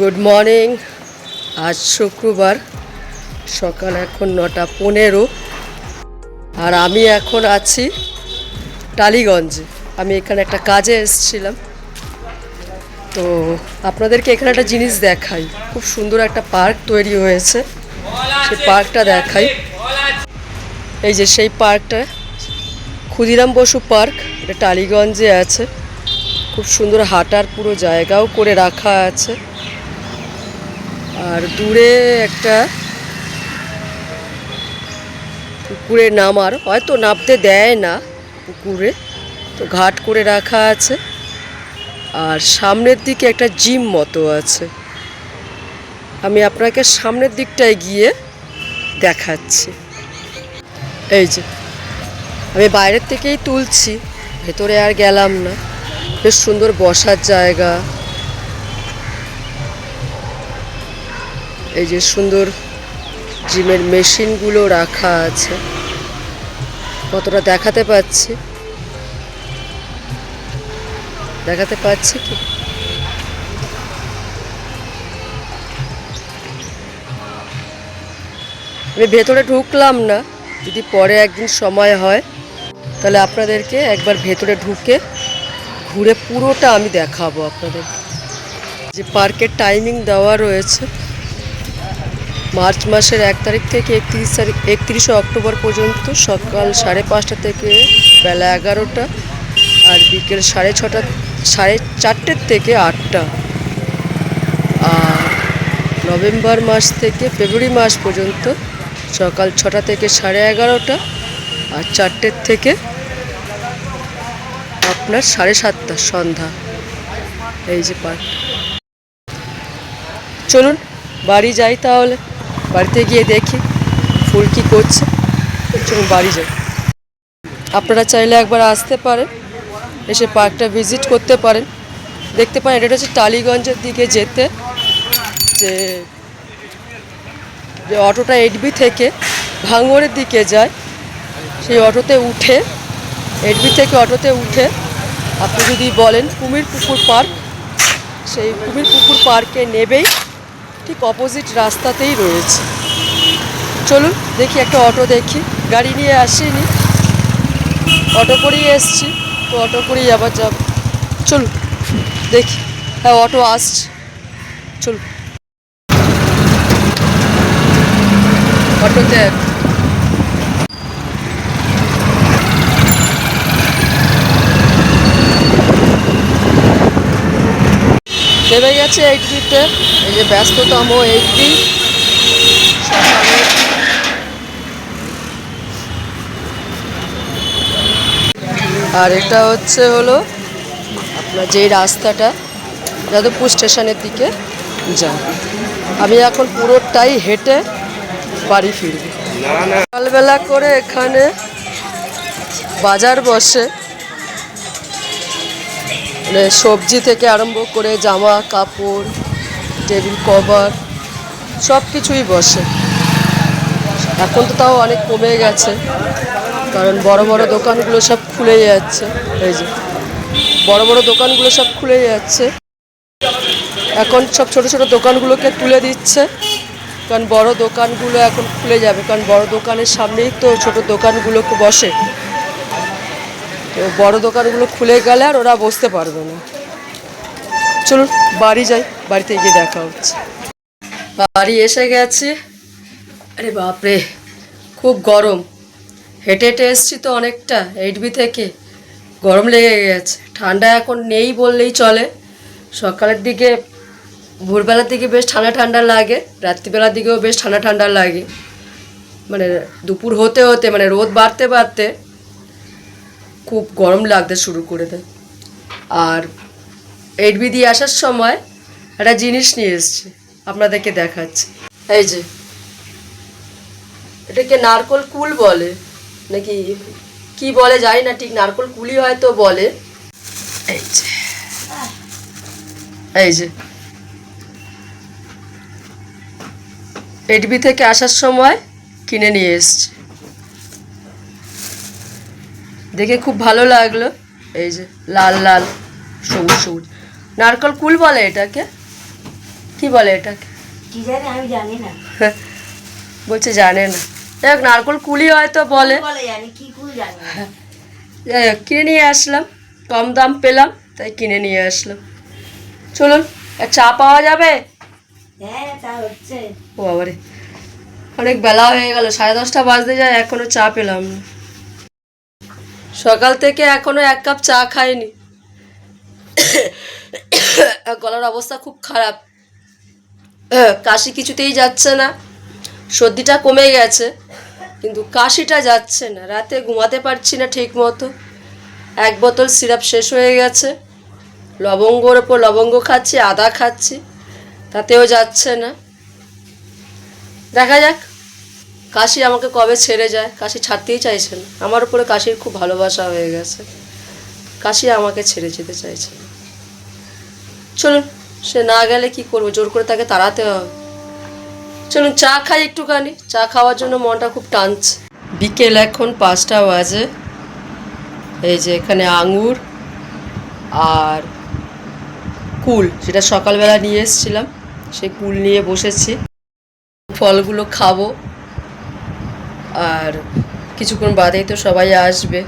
Good morning. আজ শুক্রবার, সকাল এখন 9:15 আর আমি এখন আছি টালিগঞ্জে। আমি এখানে একটা কাজে এসেছিলাম, তো আপনাদেরকে এখানে একটা জিনিস দেখাই। খুব সুন্দর একটা পার্ক তৈরি হয়েছে, সেই পার্কটা দেখাই। এই যে সেই পার্কটা ক্ষুদিরাম বসু পার্ক, এটা টালিগঞ্জে আছে। খুব সুন্দর হাঁটার পুরো জায়গাও করে রাখা আছে। আর দূরে একটা পুকুরে নামার, হয়তো নামতে দেয় না পুকুরে, তো ঘাট করে রাখা আছে। আর সামনের দিকে একটা জিম মতো আছে। আমি আপনাকে সামনের দিকটায় গিয়ে দেখাচ্ছি। এই যে আমি বাইরের থেকেই তুলছি, ভেতরে আর গেলাম না। বেশ সুন্দর বসার জায়গা। এই যে সুন্দর জিমের মেশিনগুলো রাখা আছে। কতটা দেখাতে পাচ্ছি কি? আমি ভেতরে ঢুকলাম না, যদি পরে একদিন সময় হয় তাহলে আপনাদেরকে একবার ভেতরে ঢুকে ঘুরে পুরোটা আমি দেখাবো আপনাদের। যে পার্কের টাইমিং দেওয়া রয়েছে মার্চ মাসের 1 তারিখ থেকে 31শে অক্টোবর পর্যন্ত, সকাল 5:30 থেকে বেলা 11টা, আর বিকেল 4:30 থেকে 8টা। আর নভেম্বর মাস থেকে ফেব্রুয়ারি মাস পর্যন্ত সকাল 6টা থেকে 11:30, আর 4টের থেকে আপনার 7:30 সন্ধ্যা। এই যে পার্ক। চলুন বাড়ি যাই তাহলে, বাড়িতে গিয়ে দেখি ফুল কী করছে। চলুন বাড়ি যাই। আপনারা চাইলে একবার আসতে পারেন, এসে পার্কটা ভিজিট করতে পারেন, দেখতে পারেন। এটা হচ্ছে টালিগঞ্জের দিকে যেতে, যে অটোটা 8B থেকে ভাঙড়ের দিকে যায়, সেই অটোতে উঠে, 8B থেকে অটোতে উঠে আপনি যদি বলেন কুমির পুকুর পার্ক, সেই কুমির পুকুর পার্কে নেবেই ঠিক অপোজিট রাস্তাতেই রয়েছে। চলুন দেখি, একটা অটো দেখি। গাড়ি নিয়ে আসিনি, অটো করেই এসছি, তো অটো করেই আবার যাব। চলুন দেখি। হ্যাঁ, অটো আসছে, চলুন অটোতে। নেমে গেছে 8Bতে। এই যে ব্যস্ততম 8B সকালে। আর এটা হলো আপনার যেই রাস্তাটা যাদবপুর স্টেশনের দিকে যায়। আমি এখন পুরোটাই হেঁটে বাড়ি ফিরব। সকালবেলা করে এখানে বাজার বসে, মানে সবজি থেকে আরম্ভ করে জামা কাপড়, টেবিল কভার, সব কিছুই বসে। এখন তো তাও অনেক কমে গেছে, কারণ বড় বড় দোকানগুলো সব খুলে যাচ্ছে। এই যে বড় বড় দোকানগুলো সব খুলে যাচ্ছে, এখন সব ছোট ছোট দোকানগুলোকে তুলে দিচ্ছে, কারণ বড় দোকানগুলো এখন খুলে যাবে। কারণ বড় দোকানের সামনেই তো ছোট দোকানগুলো বসে, তো বড় দোকানগুলো খুলে গেলে আর ওরা বসতে পারবে না। চলুন বাড়ি যাই, বাড়িতে গিয়ে দেখা হচ্ছে। বাড়ি এসে গেছি। আরে বাপরে, খুব গরম। হেঁটে হেঁটে এসছি তো অনেকটা 8B থেকে, গরম লেগে গেছে। ঠান্ডা এখন নেই বললেই চলে। সকালের দিকে, ভোরবেলার দিকে বেশ ঠান্ডা ঠান্ডা লাগে, রাত্রিবেলার দিকেও বেশ ঠান্ডা ঠান্ডা লাগে। মানে দুপুর হতে হতে, মানে রোদ বাড়তে বাড়তে খুব গরম লাগতে শুরু করে দেয়। আর 8B দিয়ে আসার সময় একটা জিনিস নিয়ে এসছি, আপনাদেরকে দেখাচ্ছি। এই যে এটাকে নারকোল কুল বলে নাকি কি বলে জানি না, ঠিক নারকোল কুলই হয়তো বলে। এই যে 8B থেকে আসার সময় কিনে নিয়ে এসছি, দেখে খুব ভালো লাগলো। এই যে লাল লাল সবুজ সবুজ নারকোল কুল বলে এটাকে। কি বলে এটাকে? কি জানি, আমি জানি না। বলছে জানে না। দেখ নারকোল কুলি হয়তো বলে। বলে জানি, কি কুল জানি না। যাই হোক, কিনে নিয়ে আসলাম, কম দাম পেলাম তাই কিনে নিয়ে আসলাম। চলুন চা পাওয়া যাবে? হ্যাঁ, তা হচ্ছে। ও বাবারে, অনেক বেলা হয়ে গেল, 10:30 বাজতে যায়, এখনো চা পেলাম না। সকাল থেকে এখনো এক কাপ চা খাইনি। গলার অবস্থা খুব খারাপ, কাশি কিছুতেই যাচ্ছে না। সর্দিটা কমে গেছে কিন্তু কাশিটা যাচ্ছে না। রাতে ঘুমাতে পারছি না ঠিক মতো। 1 বোতল সিরাপ শেষ হয়ে গেছে। লবঙ্গর ওপর লবঙ্গ খাচ্ছি, আদা খাচ্ছি, তাতেও যাচ্ছে না। দেখা যাক কাশি আমাকে কবে ছেড়ে যায়। কাশি ছাড়তেই চাইছে না। আমার উপরে কাশির খুব ভালোবাসা হয়ে গেছে, কাশি আমাকে ছেড়ে যেতে চাইছে না। চলুন, সে না গেলে কি করবো, জোর করে তাকে তাড়াতে হবে। চলুন চা খাই একটুখানি, চা খাওয়ার জন্য মনটা খুব টানছে। বিকেল এখন 5টা বাজে। এই যে এখানে আঙুর আর কুল, যেটা সকালবেলা নিয়ে এসেছিলাম, সেই কুল নিয়ে বসেছি। ফলগুলো খাবো, আর কিছুক্ষণ বাদেই তো সবাই আসবে।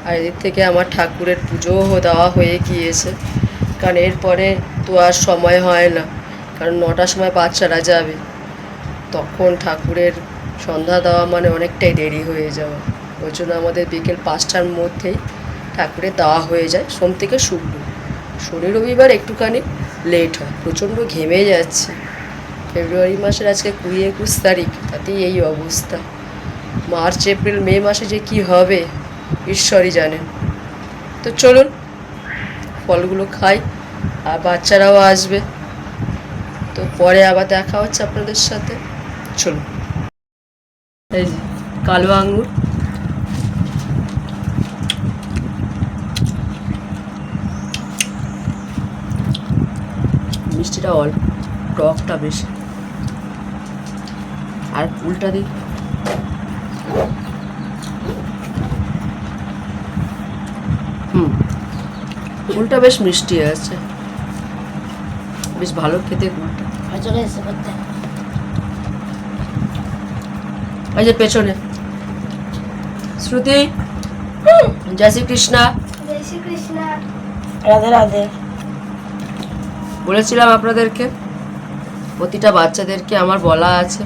আর এদিক থেকে আমার ঠাকুরের পুজোও দেওয়া হয়ে গিয়েছে, কারণ এরপরে তো আর সময় হয় না, কারণ 9টার সময় বাচ্চারা যাবে, তখন ঠাকুরের সন্ধ্যা দেওয়া মানে অনেকটাই দেরি হয়ে যাওয়া। ওই জন্য আমাদের বিকেল 5টার মধ্যেই ঠাকুরের দেওয়া হয়ে যায়, সোম থেকে শুক্র। শনি রবিবার একটুখানি লেট হয়। প্রচণ্ড ঘেমে যাচ্ছে। ফেব্রুয়ারি মাসের আজকে 20-21 তারিখ, তাতেই এই অবস্থা। মার্চ এপ্রিল মে মাসে যে কি হবে ঈশ্বরই জানেন। তো চলুন ফলগুলো খাই, আর বাচ্চারাও আসবে, তো পরে আবার দেখা হচ্ছে আপনাদের সাথে। চলুন। এই যে কালো আঙুর, মিষ্টিটা অল্প, টকটা বেশি। আর উল্টা দিই, ফুলটা বেশ মিষ্টি আছে, বেশ ভালো খেতে ফুলটা। চলে এসে করতে। এই যে পেছনে শ্রুতি, জয় শ্রীকৃষ্ণা। জয় শ্রীকৃষ্ণ। রাধে রাধে। বলেছিলাম আপনাদেরকে, প্রতিটা বাচ্চাদেরকে আমার বলা আছে,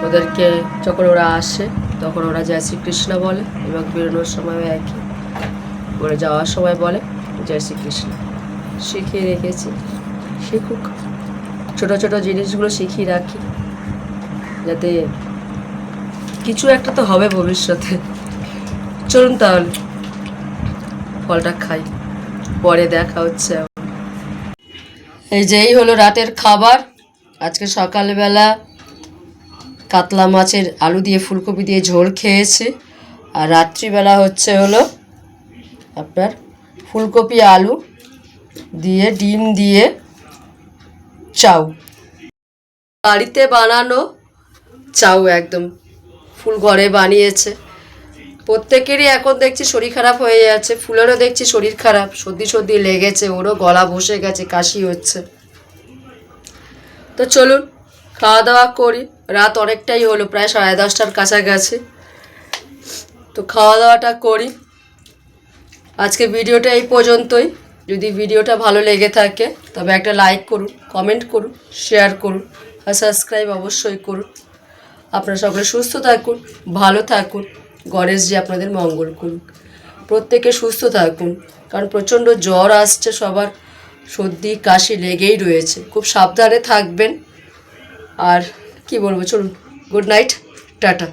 ওদেরকে যখন ওরা আসে তখন ওরা জয় শ্রীকৃষ্ণ বলে, এবং বেরোনোর সময়ও একই, ওরা যাওয়ার সময় বলে জয় শ্রীকৃষ্ণ। শিখিয়ে রেখেছি, শিখুক। ছোটো ছোটো জিনিসগুলো শিখিয়ে রাখি, যাতে কিছু একটা তো হবে ভবিষ্যতে। চলুন তাহলে ফলটা খাই, পরে দেখা হচ্ছে। এই যে এই হলো রাতের খাবার। আজকে সকালবেলা কাতলা মাছের আলু দিয়ে ফুলকপি দিয়ে ঝোল খেয়েছি, আর রাত্রিবেলা হলো আপনার ফুলকপি আলু দিয়ে ডিম দিয়ে চাউ। বাড়িতে বানানো চাউ, একদম ফুল ঘরে বানিয়েছে। প্রত্যেকেরই এখন দেখছি শরীর খারাপ হয়ে যাচ্ছে, ফুলেরও দেখছি শরীর খারাপ, সর্দি সর্দি লেগেছে, ওরও গলা বসে গেছে, কাশি হচ্ছে। তো চলুন খাওয়া দাওয়া করি। রাত অনেকটাই হলো, প্রায় 10:30টার কাছাকাছি। তো খাওয়া দাওয়াটা করি। আজকে ভিডিওটা এই পর্যন্তই। যদি ভিডিওটা ভালো লেগে থাকে তবে একটা লাইক করুন, কমেন্ট করুন, শেয়ার করুন, আর সাবস্ক্রাইব অবশ্যই করুন। আপনারা সকলে সুস্থ থাকুন, ভালো থাকুন, গণেশজি আপনাদের মঙ্গল করুন। প্রত্যেকে সুস্থ থাকুন, কারণ প্রচণ্ড জ্বর আসছে, সবার সর্দি কাশি লেগেই রয়েছে। খুব সাবধানে থাকবেন। আর কি বলবো, চলুন, গুড নাইট, টাটা।